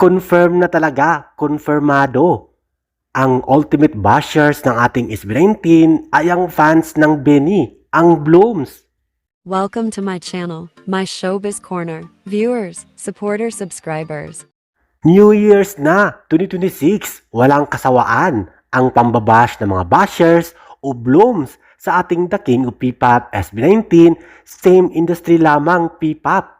Confirm na talaga, konfirmado. Ang ultimate bashers ng ating SB19 ay ang fans ng Benny, ang Blooms. Welcome to my channel, my showbiz corner. Viewers, supporters, subscribers. New Year's na, 2026, walang kasawaan ang pambabash ng mga bashers o Blooms sa ating The King of P-Pop SB19, same industry lamang P-Pop.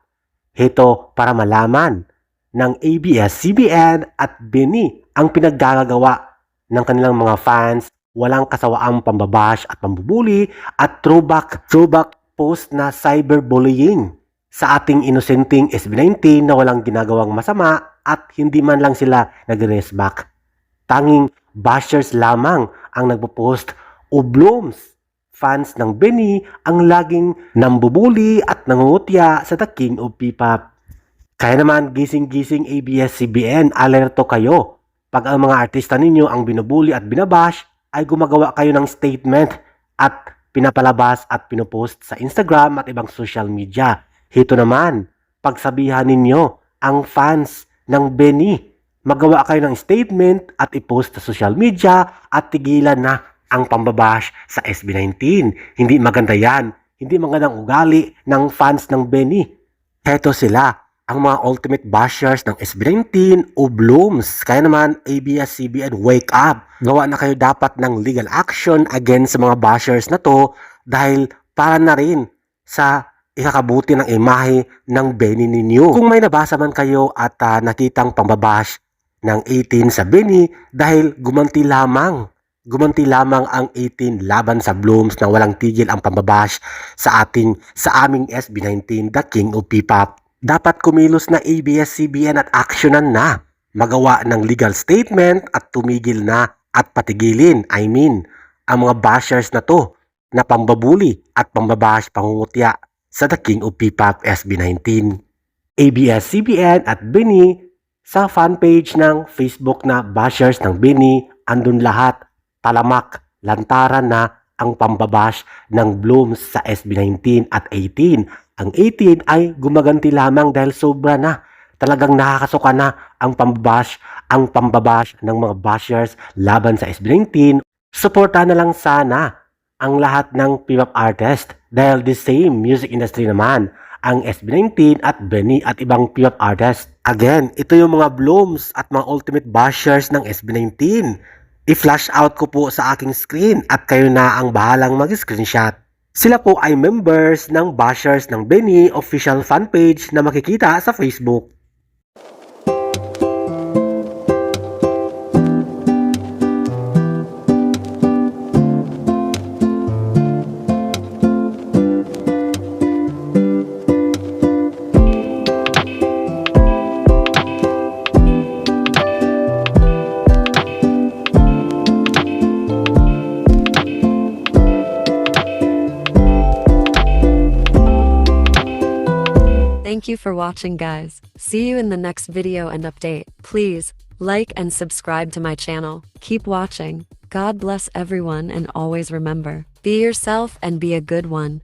Heto para malaman ng ABS-CBN at Benny ang pinaggagawa ng kanilang mga fans, walang kasawaang pambabash at pambubuli at throwback post na cyberbullying sa ating inosenteng SB19 na walang ginagawang masama at hindi man lang sila nag-resback. Tanging bashers lamang ang nagpo-post o Blooms. Fans ng Benny ang laging nambubuli at nangungutya sa The King of P-Pop. Kaya naman gising-gising ABS-CBN, alerto kayo. Pag ang mga artista ninyo ang binubuli at binabash, ay gumagawa kayo ng statement at pinapalabas at pinopost sa Instagram at ibang social media. Hito naman, pagsabihan ninyo ang fans ng Benny. Magawa kayo ng statement at ipost sa social media at tigilan na ang pambabash sa SB19. Hindi maganda yan. Hindi magandang ugali ng fans ng Benny. Heto sila, ang mga ultimate bashers ng SB19 o Blooms. Kaya naman, ABS-CBN, wake up! Gawa na kayo dapat ng legal action against sa mga bashers na to dahil para na rin sa ikakabuti ng imahe ng Benny ninyo. Kung may nabasa man kayo at nakitang pambabash ng 18 sa Benny dahil gumanti lamang ang 18 laban sa Blooms na walang tigil ang pambabash sa aming SB19, The King of P-Pop. Dapat kumilos na ABS-CBN at aksyonan na, magawa ng legal statement at tumigil na at patigilin, ang mga bashers na to na pambabuli at pambabash pangungutya sa The King of P-Pop SB19. ABS-CBN at Benny sa fanpage ng Facebook na bashers ng Benny, andun lahat. Talamak, lantaran na ang pambabash ng Blooms sa SB19 at 18. Ang 18 ay gumaganti lamang dahil sobra na. Talagang nakakasuka na ang pambabash ng mga bashers laban sa SB19. Suportahan na lang sana ang lahat ng P-pop artist dahil the same music industry naman ang SB19 at Benny at ibang P-pop artist. Again, ito yung mga Blooms at mga ultimate bashers ng SB19. I-flash out ko po sa aking screen at kayo na ang bahalang mag-screenshot. Sila po ay members ng bashers ng Benny official fanpage na makikita sa Facebook. Thank you for watching, guys. See you in the next video and update. Please like and subscribe to my channel. Keep watching. God bless everyone and always remember, be yourself and be a good one.